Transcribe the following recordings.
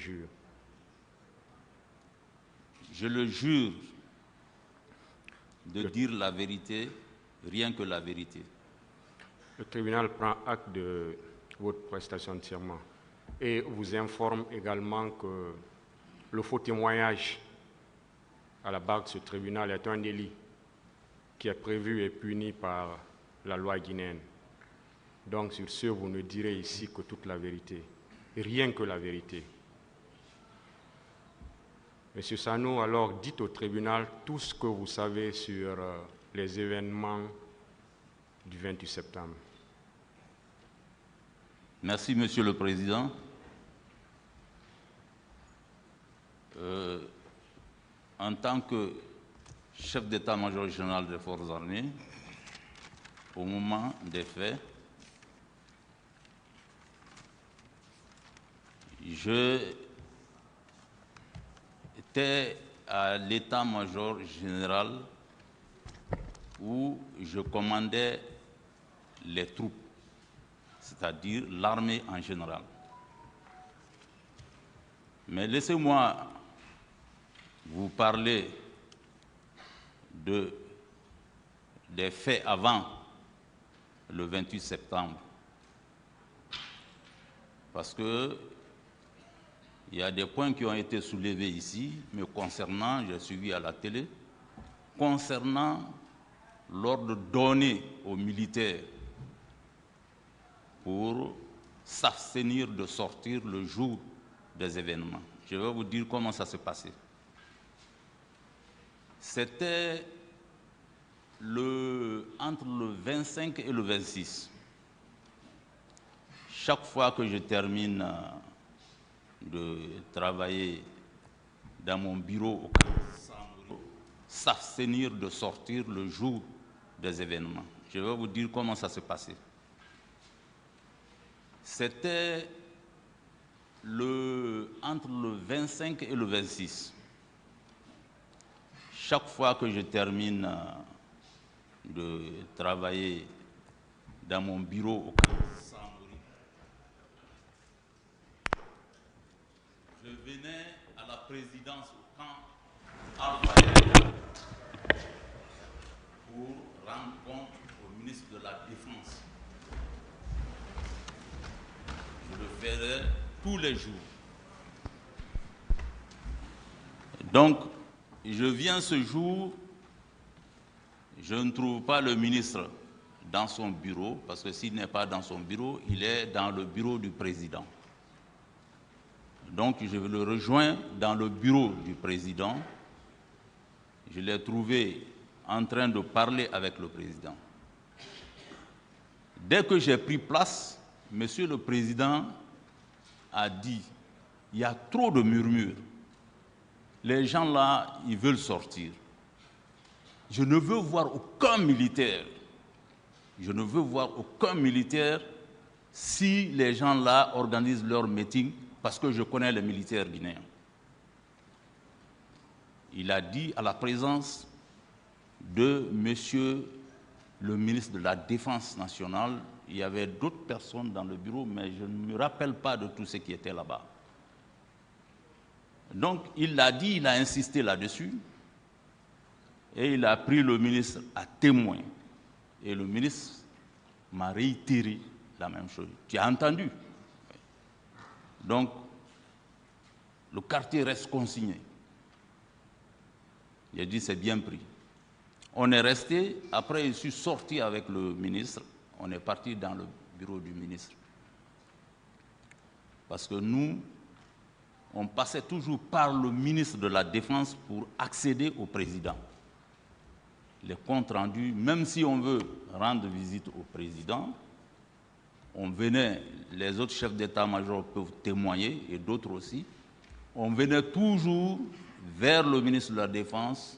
jure. Je le jure de dire la vérité, rien que la vérité. Le tribunal prend acte de votre prestation de serment et vous informe également que le faux témoignage à la barre de ce tribunal est un délit qui est prévu et puni par la loi guinéenne. Donc sur ce, vous ne direz ici que toute la vérité, rien que la vérité. Monsieur Sanou, alors dites au tribunal tout ce que vous savez sur les événements du 28 septembre. Merci, Monsieur le Président. En tant que chef d'état-major général des forces armées, au moment des faits, j'étais à l'état-major général où je commandais les troupes, c'est-à-dire l'armée en général. Mais laissez-moi vous parler des faits avant le 28 septembre. Parce que il y a des points qui ont été soulevés ici, mais concernant, j'ai suivi à la télé, concernant l'ordre donné aux militaires pour s'abstenir de sortir le jour des événements. Je vais vous dire comment ça s'est passé. C'était entre le 25 et le 26. Chaque fois que je termine de travailler dans mon bureau, s'abstenir de sortir le jour des événements. Je vais vous dire comment ça s'est passé. C'était entre le 25 et le 26. Chaque fois que je termine de travailler dans mon bureau au camp Samori, je venais à la présidence au camp Alpha pour rendre compte au ministre de la Défense. Je le ferai tous les jours. Donc, je viens ce jour, je ne trouve pas le ministre dans son bureau, parce que s'il n'est pas dans son bureau, il est dans le bureau du président. Donc, je le rejoins dans le bureau du président. Je l'ai trouvé en train de parler avec le président. Dès que j'ai pris place, Monsieur le Président a dit, il y a trop de murmures. Les gens là, ils veulent sortir. Je ne veux voir aucun militaire. Je ne veux voir aucun militaire si les gens là organisent leur meeting, parce que je connais les militaires guinéens. Il a dit à la présence de Monsieur le ministre de la Défense nationale, il y avait d'autres personnes dans le bureau, mais je ne me rappelle pas de tout ce qui était là-bas. Donc, il l'a dit, il a insisté là-dessus, et il a pris le ministre à témoin. Et le ministre m'a réitéré la même chose. Tu as entendu? Donc, le quartier reste consigné. Il a dit, c'est bien pris. On est resté, après je suis sorti avec le ministre, on est parti dans le bureau du ministre. Parce que nous, on passait toujours par le ministre de la Défense pour accéder au président. Les comptes rendus, même si on veut rendre visite au président, on venait, les autres chefs d'état-major peuvent témoigner, et d'autres aussi, on venait toujours vers le ministre de la Défense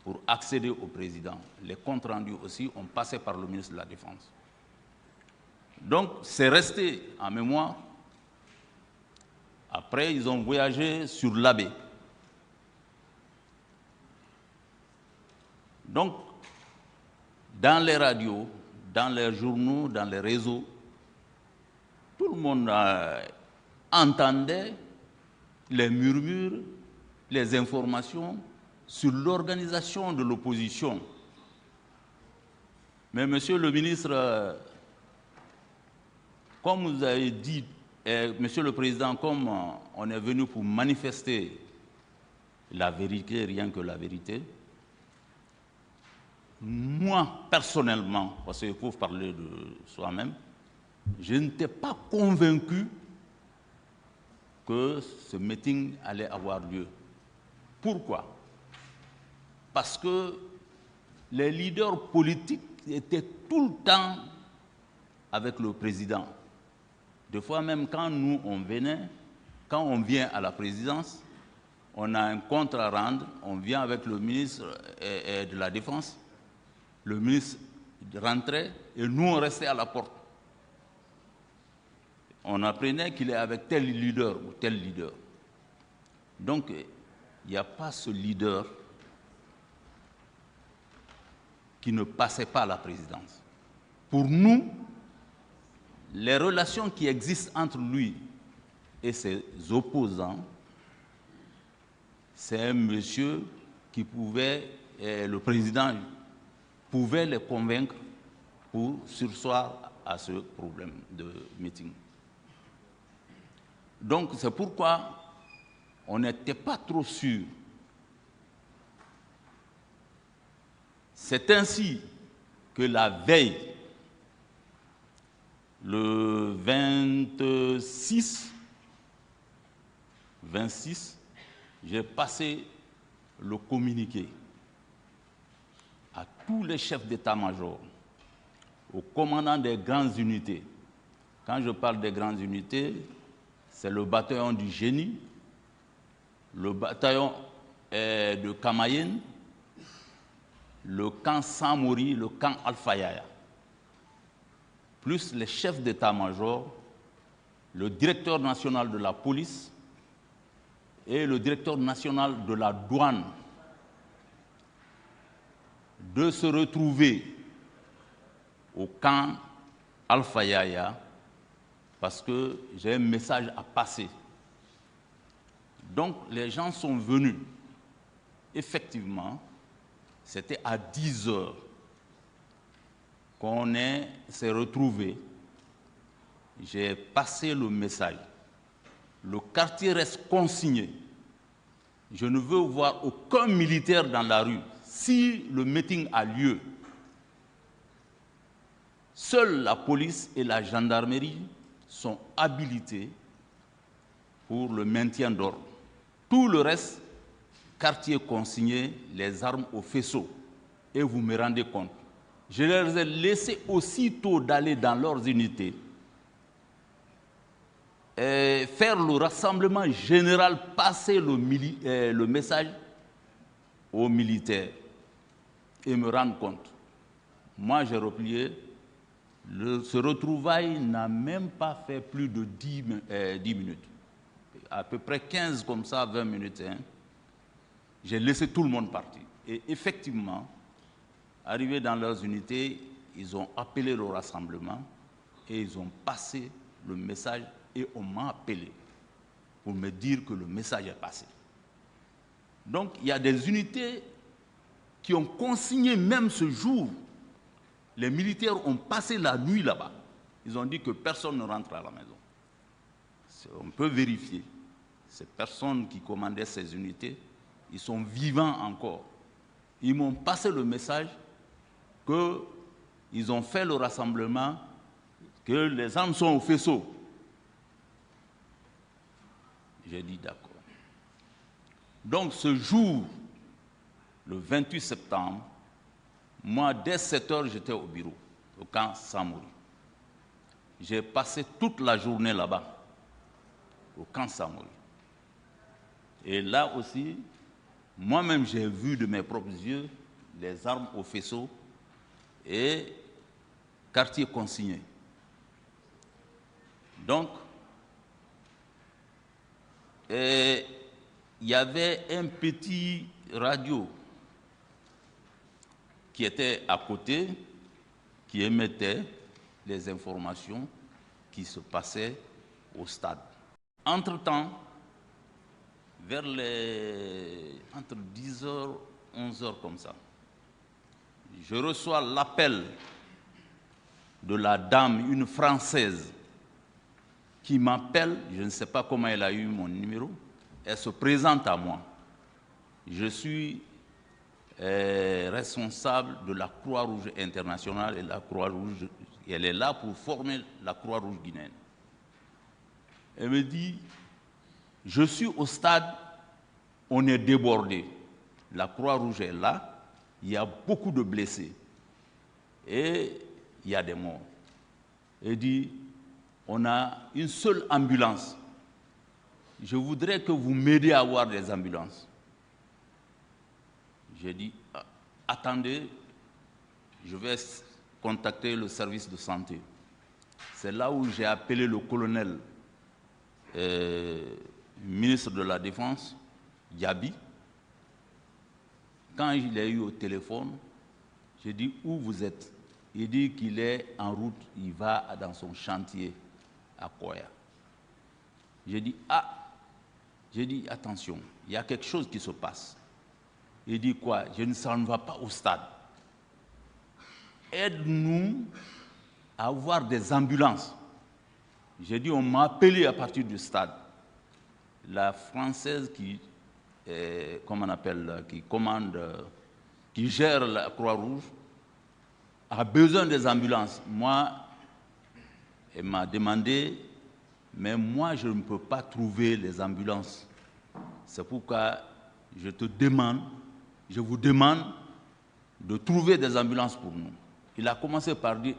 pour accéder au président. Les comptes rendus aussi, on passait par le ministre de la Défense. Donc, c'est resté en mémoire. Après, ils ont voyagé sur l'Abbé. Donc, dans les radios, dans les journaux, dans les réseaux, tout le monde entendait les murmures, les informations sur l'organisation de l'opposition. Mais monsieur le ministre, comme vous avez dit, monsieur le président, comme on est venu pour manifester la vérité, rien que la vérité, moi, personnellement, parce qu'il faut parler de soi-même, je n'étais pas convaincu que ce meeting allait avoir lieu. Pourquoi? Parce que les leaders politiques étaient tout le temps avec le président. Des fois même quand nous, on venait, quand on vient à la présidence, on a un compte à rendre, on vient avec le ministre de la Défense, le ministre rentrait et nous, on restait à la porte. On apprenait qu'il est avec tel leader ou tel leader. Donc, il n'y a pas ce leader qui ne passait pas à la présidence. Pour nous, les relations qui existent entre lui et ses opposants, c'est un monsieur qui pouvait, le président pouvait les convaincre pour surseoir à ce problème de meeting. Donc c'est pourquoi on n'était pas trop sûr. C'est ainsi que la veille, le 26, j'ai passé le communiqué à tous les chefs d'état-major, aux commandants des grandes unités. Quand je parle des grandes unités, c'est le bataillon du Génie, le bataillon de Kamayenne, le camp Samori, le camp Alpha Yaya, plus les chefs d'état-major, le directeur national de la police et le directeur national de la douane, de se retrouver au camp Alpha Yaya parce que j'ai un message à passer. Donc les gens sont venus. Effectivement, c'était à 10 heures qu'on s'est retrouvés. J'ai passé le message. Le quartier reste consigné. Je ne veux voir aucun militaire dans la rue. Si le meeting a lieu, seule la police et la gendarmerie sont habilités pour le maintien d'ordre. Tout le reste, quartier consigné, les armes au faisceau. Et vous me rendez compte. Je les ai laissés aussitôt d'aller dans leurs unités et faire le rassemblement général, passer le message aux militaires et me rendre compte. Moi, j'ai replié. Ce retrouvail n'a même pas fait plus de 10 minutes. À peu près 15 comme ça, 20 minutes. Hein. J'ai laissé tout le monde partir. Et effectivement, arrivés dans leurs unités, ils ont appelé le rassemblement et ils ont passé le message et on m'a appelé pour me dire que le message est passé. Donc, il y a des unités qui ont consigné même ce jour. Les militaires ont passé la nuit là-bas. Ils ont dit que personne ne rentre à la maison. On peut vérifier. Ces personnes qui commandaient ces unités, ils sont vivants encore. Ils m'ont passé le message qu'ils ont fait le rassemblement, que les armes sont au faisceau. J'ai dit d'accord. Donc ce jour, le 28 septembre, moi, dès 7 heures, j'étais au bureau, au camp Samori. J'ai passé toute la journée là-bas, au camp Samori. Et là aussi, moi-même, j'ai vu de mes propres yeux les armes au faisceau et quartier consigné. Donc, il y avait un petit radio qui était à côté, qui émettait les informations qui se passaient au stade. Entre-temps, vers entre 10h, 11h comme ça. Je reçois l'appel de la dame, une Française, qui m'appelle, je ne sais pas comment elle a eu mon numéro, elle se présente à moi. Je suis responsable de la Croix-Rouge internationale et la Croix-Rouge, elle est là pour former la Croix-Rouge guinéenne. Elle me dit, je suis au stade, on est débordé. La Croix-Rouge est là, il y a beaucoup de blessés et il y a des morts. Elle dit, on a une seule ambulance. Je voudrais que vous m'aidiez à avoir des ambulances. J'ai dit, attendez, je vais contacter le service de santé. C'est là où j'ai appelé le colonel ministre de la Défense, Diaby. Quand il est eu au téléphone, j'ai dit, où vous êtes? Il dit qu'il est en route, il va dans son chantier à Koya. J'ai dit, attention, il y a quelque chose qui se passe. Il dit quoi? Je ne s'en va pas au stade. Aide-nous à avoir des ambulances. J'ai dit, on m'a appelé à partir du stade. La Française qui, comment on appelle, qui commande, qui gère la Croix-Rouge, a besoin des ambulances. Moi, elle m'a demandé, mais moi, je ne peux pas trouver les ambulances. C'est pourquoi je vous demande de trouver des ambulances pour nous. Il a commencé par dire,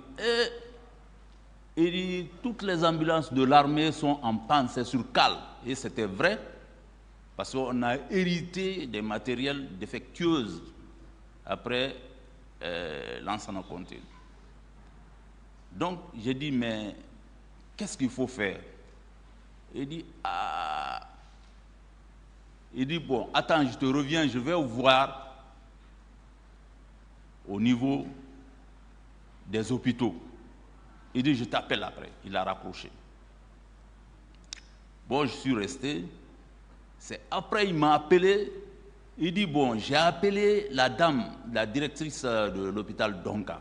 il dit, toutes les ambulances de l'armée sont en panne, c'est sur cale. Et c'était vrai, parce qu'on a hérité des matériels défectueux après l'ensemble compté. Donc, j'ai dit, mais qu'est-ce qu'il faut faire? Il dit, bon, attends, je te reviens, je vais voir au niveau des hôpitaux. Il dit, je t'appelle après. Il a raccroché. Bon, je suis resté. C'est après, il m'a appelé. Il dit, bon, j'ai appelé la dame, la directrice de l'hôpital Donka.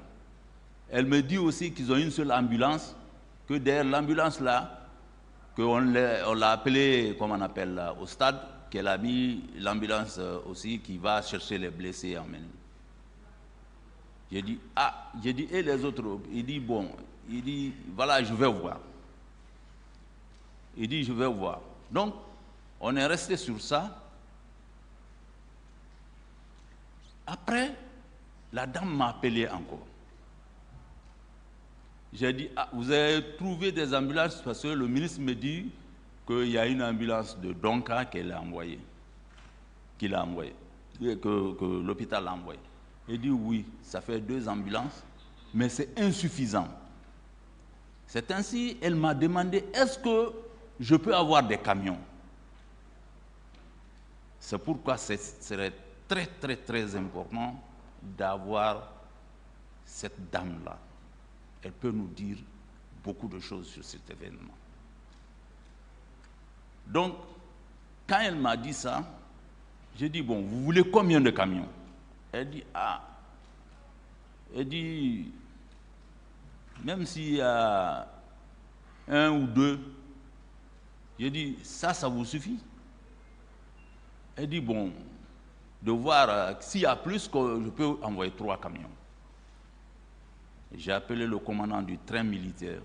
Elle me dit aussi qu'ils ont une seule ambulance, que derrière l'ambulance là, qu'on l'a appelée, comme on appelle là, au stade, qu'elle a mis l'ambulance aussi qui va chercher les blessés et emmener. J'ai dit, et les autres? Il dit, bon, il dit, voilà, je vais voir. Il dit, je vais voir. Donc, on est resté sur ça. Après, la dame m'a appelé encore. J'ai dit, vous avez trouvé des ambulances? Parce que le ministre me dit qu'il y a une ambulance de Donka qu'elle a envoyée, que l'hôpital a envoyée. Il dit, oui, ça fait 2 ambulances, mais c'est insuffisant. C'est ainsi, elle m'a demandé, est-ce que je peux avoir des camions? C'est pourquoi ce serait très, très, très important d'avoir cette dame-là. Elle peut nous dire beaucoup de choses sur cet événement. Donc, quand elle m'a dit ça, j'ai dit, bon, vous voulez combien de camions? Elle dit, même s'il y a 1 ou 2, j'ai dit, ça vous suffit? Elle dit, bon, de voir s'il y a plus, que je peux envoyer 3 camions. J'ai appelé le commandant du train militaire.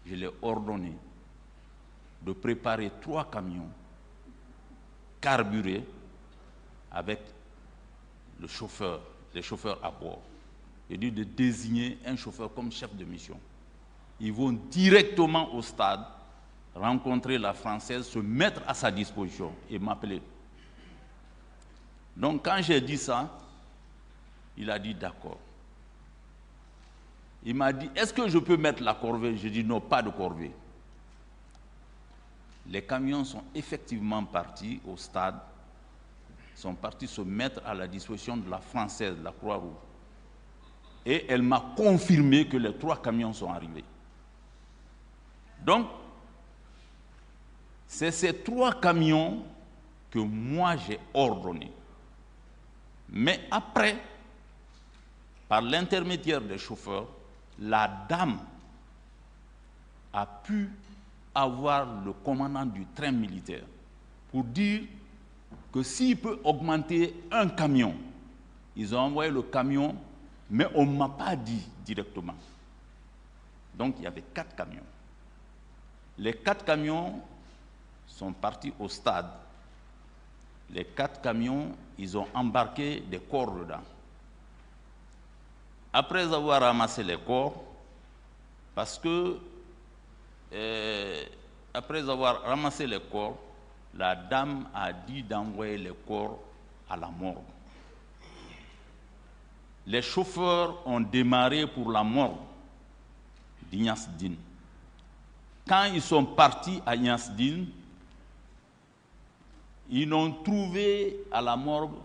Je l'ai ordonné de préparer 3 camions carburés avec les chauffeurs à bord. J'ai dit de désigner un chauffeur comme chef de mission. Ils vont directement au stade, rencontrer la Française, se mettre à sa disposition et m'appeler. Donc quand j'ai dit ça, il a dit d'accord. Il m'a dit, est-ce que je peux mettre la corvée? J'ai dit non, pas de corvée. Les camions sont effectivement partis au stade, sont partis se mettre à la disposition de la Française, la Croix-Rouge. Et elle m'a confirmé que les 3 camions sont arrivés. Donc, c'est ces 3 camions que moi j'ai ordonné. Mais après, par l'intermédiaire des chauffeurs, la dame a pu avoir le commandant du train militaire pour dire que s'il peut augmenter un camion, ils ont envoyé le camion, mais on ne m'a pas dit directement. Donc il y avait 4 camions. Les 4 camions sont partis au stade. Les 4 camions, ils ont embarqué des corps dedans. Après avoir ramassé les corps, parce que après avoir ramassé les corps, la dame a dit d'envoyer les corps à la morgue. Les chauffeurs ont démarré pour la morgue d'Ignace Dine. Quand ils sont partis à Ignace Dine, ils n'ont trouvé à la morgue,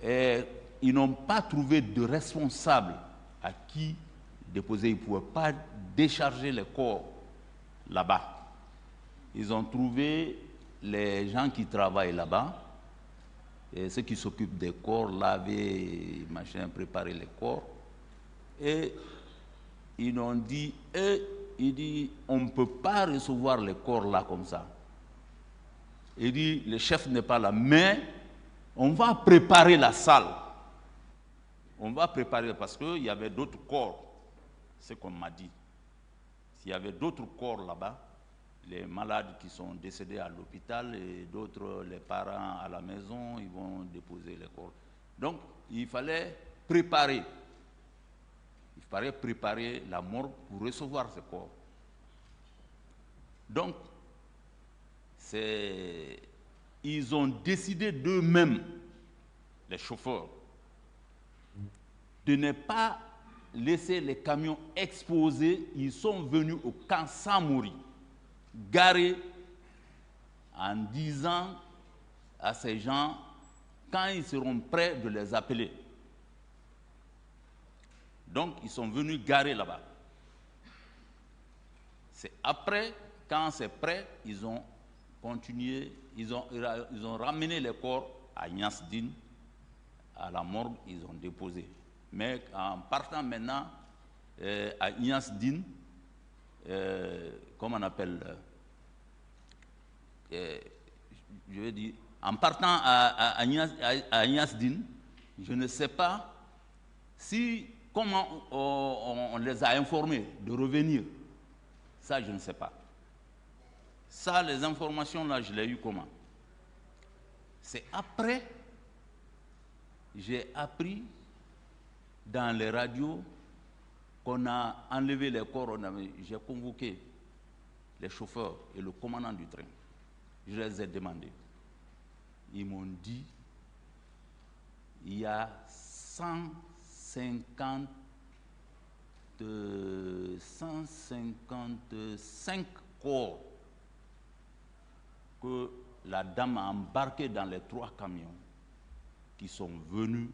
ils n'ont pas trouvé de responsable à qui déposer. Ils ne pouvaient pas décharger les corps là-bas. Ils ont trouvé les gens qui travaillent là-bas, et ceux qui s'occupent des corps, laver, machin, préparer les corps. Et ils ont dit, on ne peut pas recevoir les corps là comme ça. Il dit, le chef n'est pas là, mais on va préparer la salle. On va préparer, parce qu'il y avait d'autres corps, c'est ce qu'on m'a dit. S'il y avait d'autres corps là-bas, les malades qui sont décédés à l'hôpital et d'autres, les parents à la maison, ils vont déposer les corps. Donc, il fallait préparer. Il fallait préparer la morgue pour recevoir ces corps. Donc, ils ont décidé d'eux-mêmes, les chauffeurs, de ne pas laisser les camions exposés. Ils sont venus au camp Samori, garés, en disant à ces gens, quand ils seront prêts, de les appeler. Donc, ils sont venus garer là-bas. C'est après, quand c'est prêt, ils ont continué, ils ont ramené les corps à Ignace Dine, à la morgue, ils ont déposé. Mais en partant maintenant à Ignace Dine, comment on appelle, je veux dire, en partant à Ignace Dine, je ne sais pas comment on les a informés de revenir. Ça, je ne sais pas. Ça, les informations là, je les ai eues comment? C'est après, j'ai appris dans les radios qu'on a enlevé les corps. J'ai convoqué les chauffeurs et le commandant du train. Je les ai demandé. Ils m'ont dit, il y a 155 corps que la dame a embarqués dans les 3 camions qui sont venus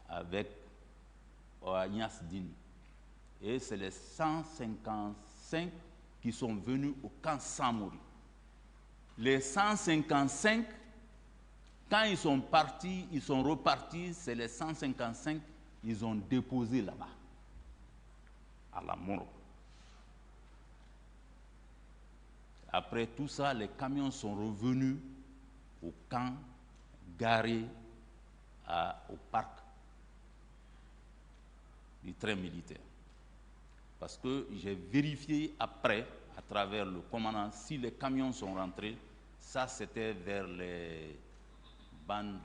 avec Ignace Dine. Et c'est les 155 qui sont venus au camp Samori. Les 155, quand ils sont partis, ils sont repartis, c'est les 155, ils ont déposé là-bas, à la morgue. Après tout ça, les camions sont revenus au camp, garé au parc du train militaire. Parce que j'ai vérifié après, à travers le commandant, si les camions sont rentrés. Ça, c'était vers les bandes de